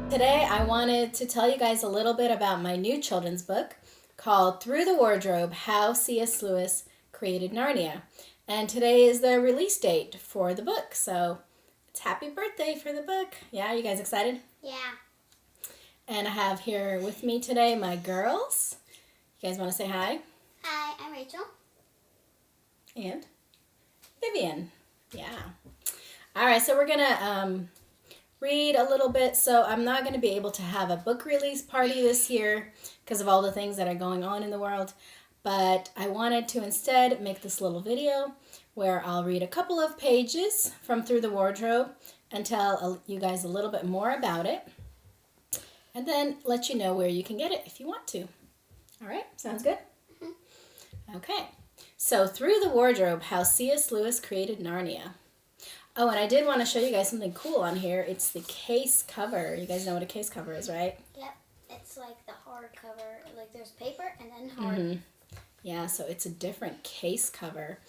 Today I wanted to tell you guys a little bit about my new children's book called Through the Wardrobe, How C.S. Lewis Created Narnia. And today is the release date for the book, so it's happy birthday for the book. Yeah, you guys excited? Yeah. And I have here with me today my girls. You guys want to say hi? Hi, I'm Rachel. And Vivian. Yeah. All right, so we're going to read a little bit. So I'm not going to be able to have a book release party this year because of all the things that are going on in the world. But I wanted to instead make this little video where I'll read a couple of pages from Through the Wardrobe and tell you guys a little bit more about it. And then let you know where you can get it if you want to. All right, sounds good? Mm-hmm. Okay, so Through the Wardrobe, How C.S. Lewis Created Narnia. Oh, and I did want to show you guys something cool on here. It's the case cover. You guys know what a case cover is, right? Yep. It's like the hardcover. Like there's paper and then hard. Mm-hmm. Yeah, so it's a different case cover.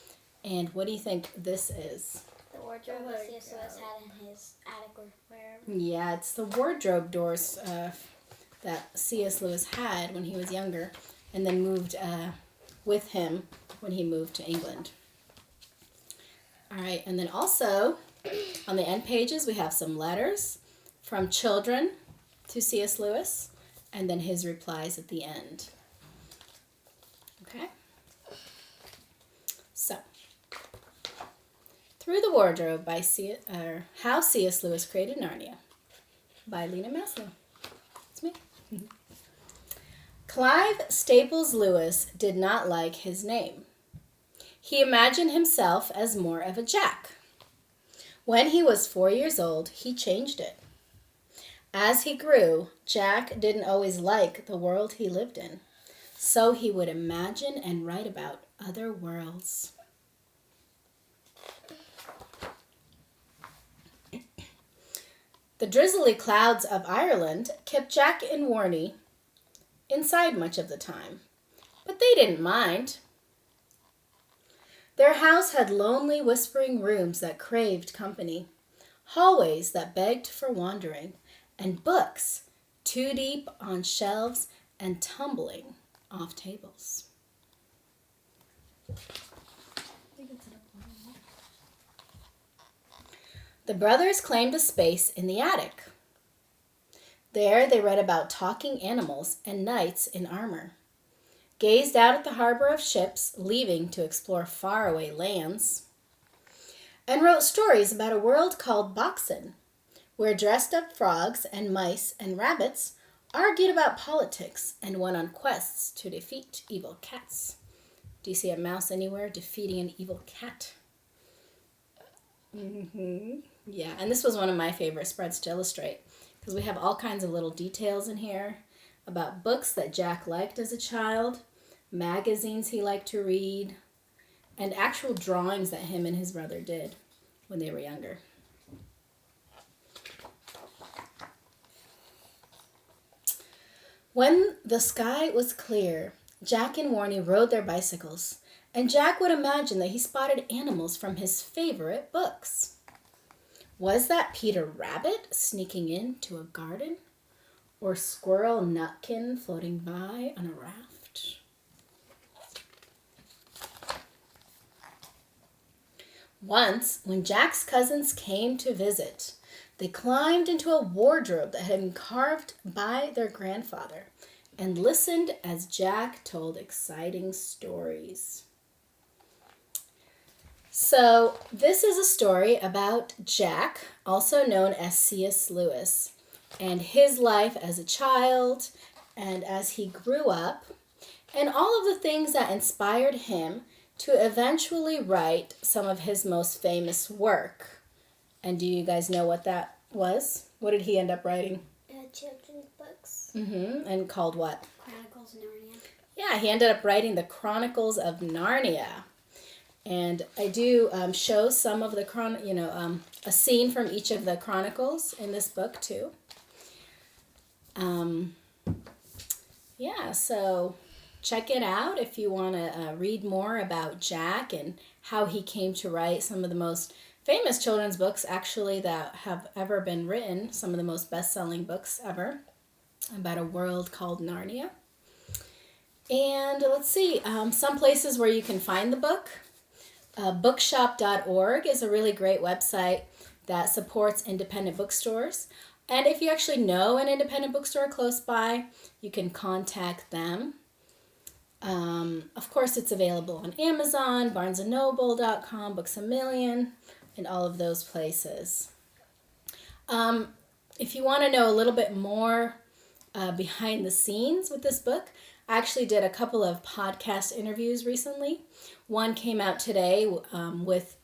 And what do you think this is? The wardrobe that C.S. Lewis had in his attic or wherever. Yeah, it's the wardrobe doors that C.S. Lewis had when he was younger and then moved with him when he moved to England. All right, and then also on the end pages we have some letters from children to C.S. Lewis and then his replies at the end. Okay? So, Through the Wardrobe by How C.S. Lewis Created Narnia by Lena Maslow. It's me. Clive Staples Lewis did not like his name. He imagined himself as more of a Jack. When he was 4 years old, he changed it. As he grew, Jack didn't always like the world he lived in, so he would imagine and write about other worlds. The drizzly clouds of Ireland kept Jack and Warnie inside much of the time, but they didn't mind. Their house had lonely, whispering rooms that craved company, hallways that begged for wandering, and books too deep on shelves and tumbling off tables. The brothers claimed a space in the attic. There they read about talking animals and knights in armor, gazed out at the harbor of ships leaving to explore faraway lands, and wrote stories about a world called Boxen, where dressed-up frogs and mice and rabbits argued about politics and went on quests to defeat evil cats. Do you see a mouse anywhere defeating an evil cat? Mm-hmm. Yeah, and this was one of my favorite spreads to illustrate because we have all kinds of little details in here about books that Jack liked as a child, magazines he liked to read, and actual drawings that him and his brother did when they were younger. When the sky was clear, Jack and Warnie rode their bicycles, and Jack would imagine that he spotted animals from his favorite books. Was that Peter Rabbit sneaking into a garden? Or Squirrel Nutkin floating by on a raft? Once, when Jack's cousins came to visit, they climbed into a wardrobe that had been carved by their grandfather and listened as Jack told exciting stories. So, this is a story about Jack, also known as C.S. Lewis, and his life as a child and as he grew up, and all of the things that inspired him to eventually write some of his most famous work. And do you guys know what that was? What did he end up writing? Children's books. Mm-hmm. And called what? Chronicles of Narnia. Yeah, he ended up writing the Chronicles of Narnia. And I do show some of the a scene from each of the chronicles in this book too. So check it out if you want to read more about Jack and how he came to write some of the most famous children's books actually that have ever been written, some of the most best-selling books ever, about a world called Narnia. And let's see, some places where you can find the book. Bookshop.org is a really great website that supports independent bookstores. And if you actually know an independent bookstore close by, you can contact them. Of course, it's available on Amazon, barnesandnoble.com, Books A Million, and all of those places. If you want to know a little bit more behind the scenes with this book, I actually did a couple of podcast interviews recently. One came out today with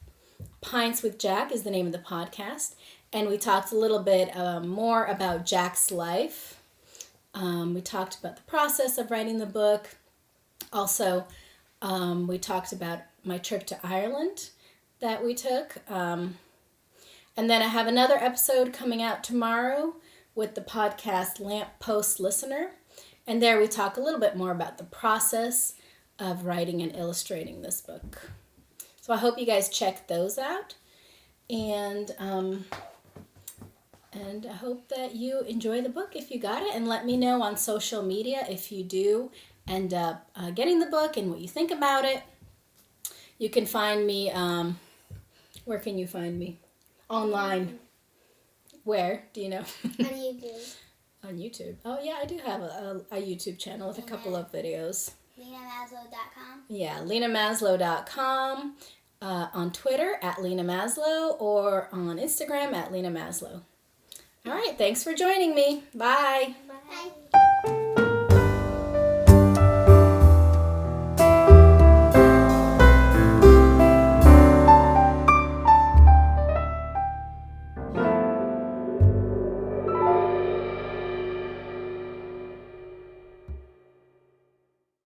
Pints with Jack is the name of the podcast. And we talked a little bit more about Jack's life. We talked about the process of writing the book. Also, we talked about my trip to Ireland that we took. And then I have another episode coming out tomorrow with the podcast Lamppost Listener. And there we talk a little bit more about the process of writing and illustrating this book. So I hope you guys check those out. And I hope that you enjoy the book if you got it. And let me know on social media if you do end up getting the book and what you think about it. You can find me, where can you find me? Online. Where? Do you know? On YouTube. On YouTube. Oh, yeah, I do have a YouTube channel with a couple of videos. LenaMaslow.com. Yeah, LenaMaslow.com. On Twitter at Lena Maslow or on Instagram at Lena Maslow. All right, thanks for joining me. Bye. Bye.